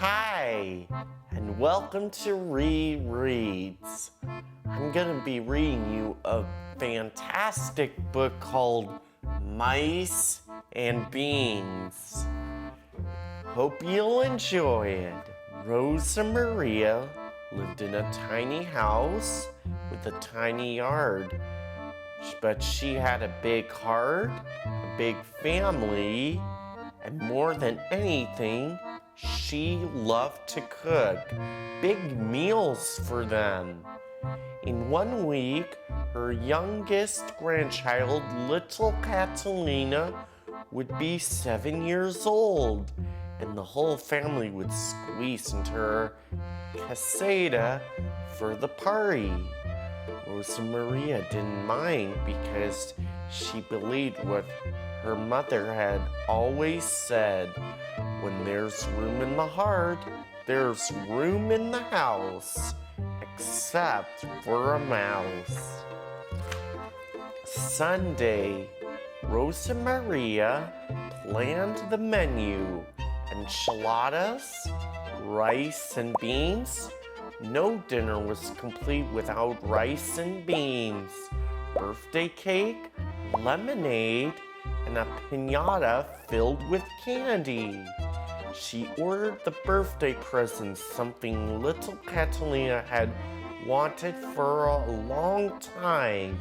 Hi, and welcome to Reid Reads. I'm going to be reading you a fantastic book called Mice and Beans. Hope you'll enjoy it. Rosa Maria lived in a tiny house with a tiny yard, but she had a big heart, a big family, and more than anything, she loved to cook big meals for them. In 1 week, her youngest grandchild, little Catalina, would be 7 years old, and the whole family would squeeze into her caseta for the party. Rosa Maria didn't mind because she believed what her mother had always said: when there's room in the heart, there's room in the house, except for a mouse. Sunday, Rosa Maria planned the menu: enchiladas, rice and beans. No dinner was complete without rice and beans, birthday cake, lemonade, and a piñata filled with candy. She ordered the birthday presents, something little Catalina had wanted for a long time.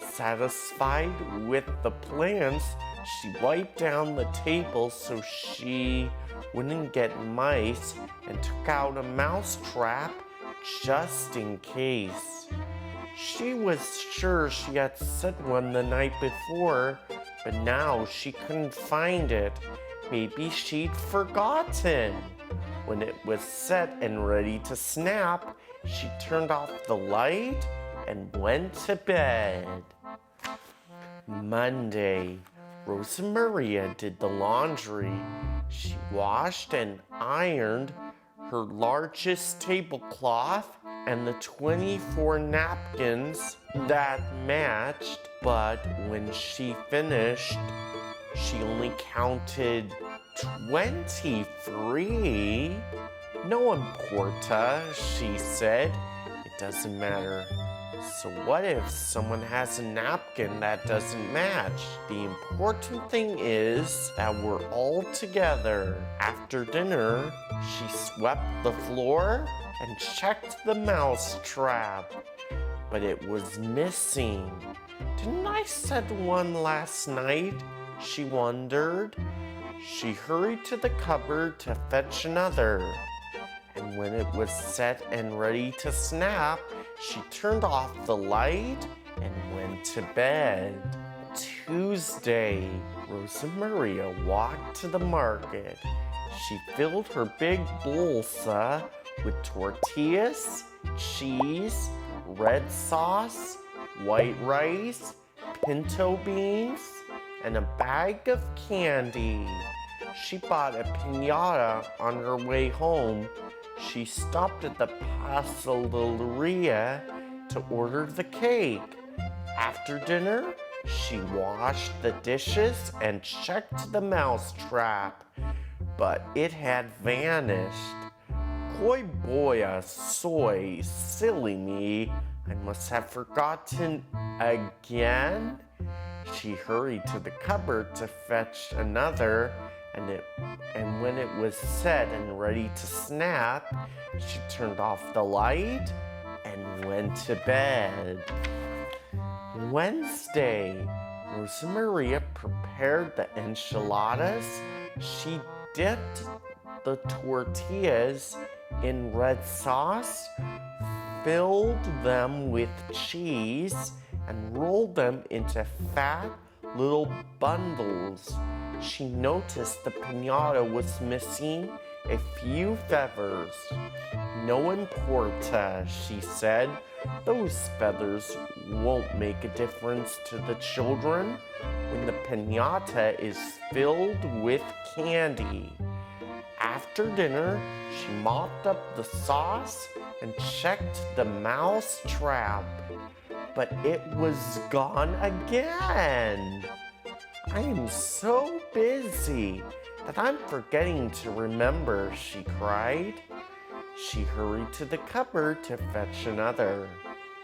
Satisfied with the plans, she wiped down the table so she wouldn't get mice and took out a mouse trap just in case. She was sure she had set one the night before, but now she couldn't find it. Maybe she'd forgotten. When it was set and ready to snap, she turned off the light and went to bed. Monday, Rosa Maria did the laundry. She washed and ironed her largest tablecloth and the 24 napkins that matched, but when she finished, she only counted 23. No importa, she said. It doesn't matter. So what if someone has a napkin that doesn't match? The important thing is that we're all together. After dinner, she swept the floor and checked the mouse trap, but it was missing. Didn't I set one last night? She wondered. She hurried to the cupboard to fetch another, and when it was set and ready to snap, she turned off the light and went to bed. Tuesday, Rosa Maria walked to the market. She filled her big bolsa with tortillas, cheese, red sauce, white rice, pinto beans, and a bag of candy. She bought a piñata on her way home. She stopped at the pasteleria to order the cake. After dinner, she washed the dishes and checked the mouse trap, but it had vanished. Koi boya, soy, silly me, I must have forgotten again. She hurried to the cupboard to fetch another, and when it was set and ready to snap, she turned off the light and went to bed. Wednesday, Rosa Maria prepared the enchiladas. She dipped the tortillas in red sauce, filled them with cheese, and rolled them into fat little bundles. She noticed the piñata was missing a few feathers. No importa, she said. Those feathers won't make a difference to the children when the piñata is filled with candy. After dinner, she mopped up the sauce and checked the mouse trap, but it was gone again. I am so busy But I'm forgetting to remember, she cried. She hurried to the cupboard to fetch another.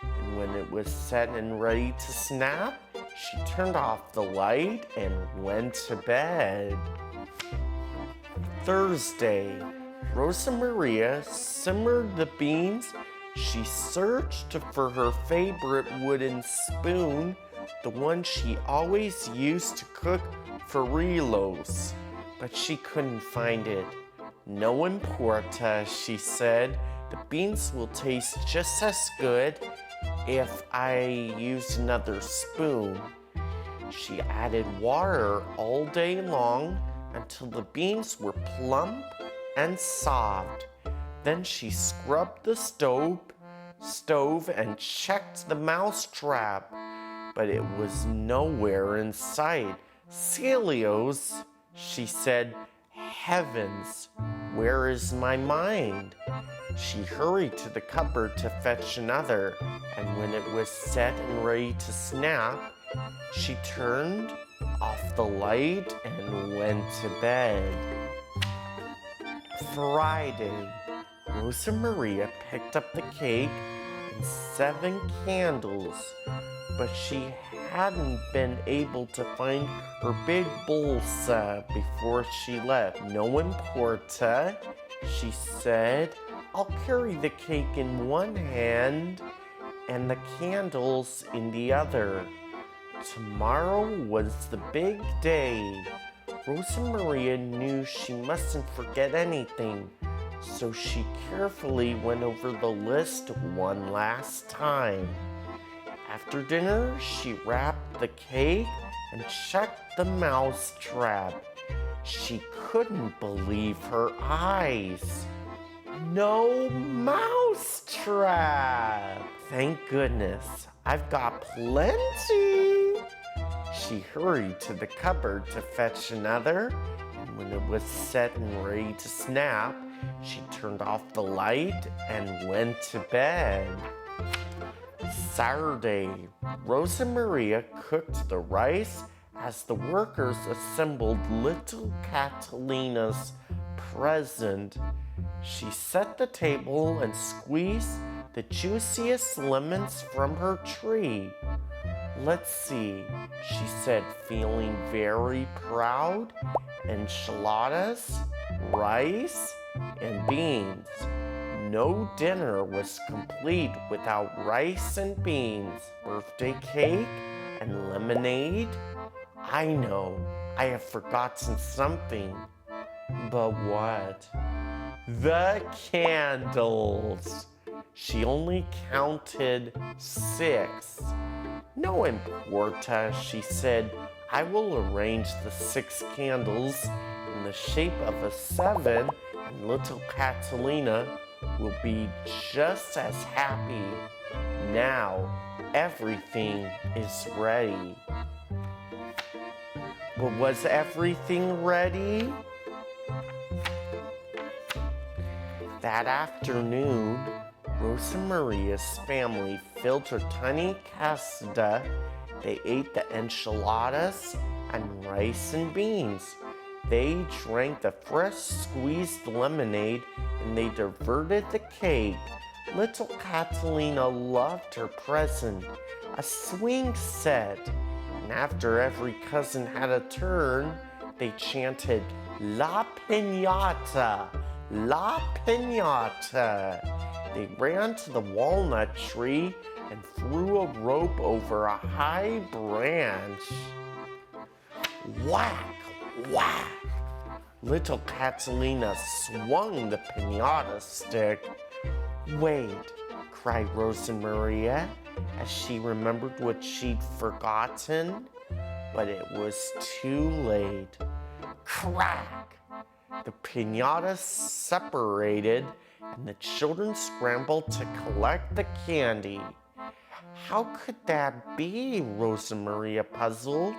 And when it was set and ready to snap, she turned off the light and went to bed. Thursday, Rosa Maria simmered the beans. She searched for her favorite wooden spoon, the one she always used to cook frijolitos, but she couldn't find it. No importa, she said. The beans will taste just as good if I use another spoon. She added water all day long until the beans were plump and soft. Then she scrubbed the stove and checked the mousetrap, but it was nowhere in sight. Celios, she said, heavens, where is my mind? She hurried to the cupboard to fetch another, and when it was set and ready to snap, she turned off the light and went to bed. Friday, Rosa Maria picked up the cake and 7 candles, but she hadn't been able to find her big bolsa before she left. No importa, she said. I'll carry the cake in one hand and the candles in the other. Tomorrow was the big day. Rosa Maria knew she mustn't forget anything, so she carefully went over the list one last time. After dinner, she wrapped the cake and checked the mousetrap. She couldn't believe her eyes. No mousetrap! Thank goodness, I've got plenty. She hurried to the cupboard to fetch another, and when it was set and ready to snap, she turned off the light and went to bed. Saturday, Rosa Maria cooked the rice as the workers assembled little Catalina's present. She set the table and squeezed the juiciest lemons from her tree. Let's see, she said, feeling very proud. Enchiladas, rice, and beans. No dinner was complete without rice and beans, birthday cake, and lemonade. I know, I have forgotten something. But what? The candles. She only counted 6. No importa, she said. I will arrange the 6 candles in the shape of a 7, and little Catalina will be just as happy. Now, everything is ready. But was everything ready? That afternoon, Rosa Maria's family filled her tiny casita. They ate the enchiladas and rice and beans. They drank the fresh squeezed lemonade and they diverted the cake. Little Catalina loved her present, a swing set. And after every cousin had a turn, they chanted, La Piñata, La Piñata. They ran to the walnut tree and threw a rope over a high branch. Whack, whack. Little Catalina swung the piñata stick. Wait, cried Rosa Maria as she remembered what she'd forgotten. But it was too late. Crack! The piñata separated and the children scrambled to collect the candy. How could that be? Rosa Maria puzzled.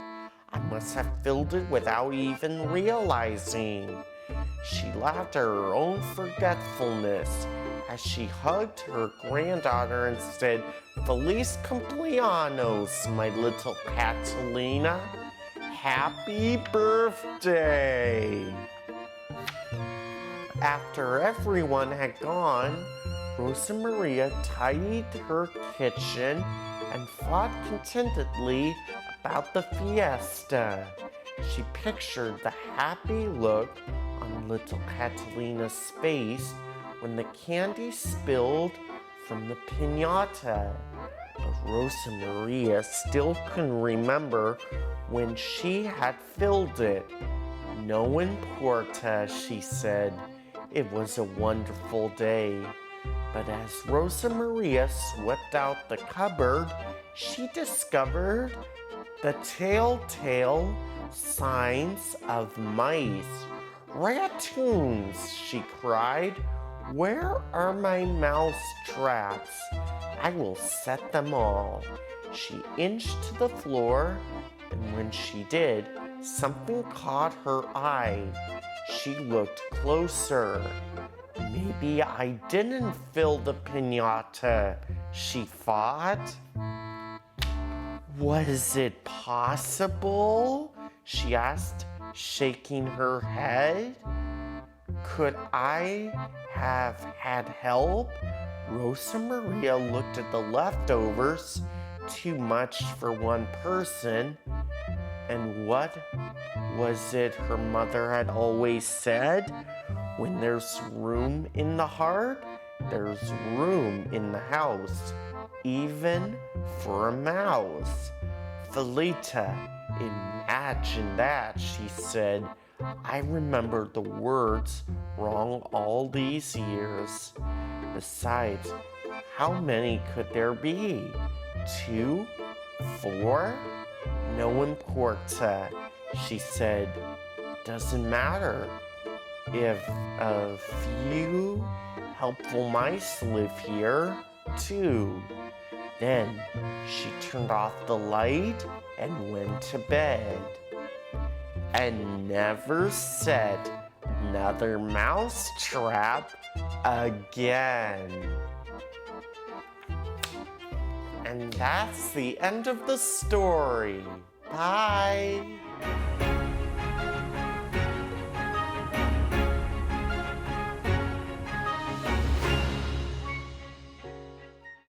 I must have filled it without even realizing. She laughed at her own forgetfulness as she hugged her granddaughter and said, Feliz cumpleaños, my little Catalina. Happy birthday! After everyone had gone, Rosa Maria tidied her kitchen and thought contentedly about the fiesta. She pictured the happy look on little Catalina's face when the candy spilled from the piñata. But Rosa Maria still couldn't remember when she had filled it. No importa, she said. It was a wonderful day. But as Rosa Maria swept out the cupboard, she discovered the telltale signs of mice. "Raccoons!" she cried. "Where are my mouse traps? I will set them all." She inched to the floor, and when she did, something caught her eye. She looked closer. "Maybe I didn't fill the piñata," she thought. "Was it possible?" she asked, shaking her head. "Could I have had help?" Rosa Maria looked at the leftovers. Too much for one person. And what was it her mother had always said? When there's room in the heart, there's room in the house, even for a mouse. "Felita, imagine that," she said. "I remembered the words wrong all these years. Besides, how many could there be? 2? 4? No importa," she said. "Doesn't matter. If a few helpful mice live here, too." Then she turned off the light and went to bed. And never set another mouse trap again. And that's the end of the story. Bye.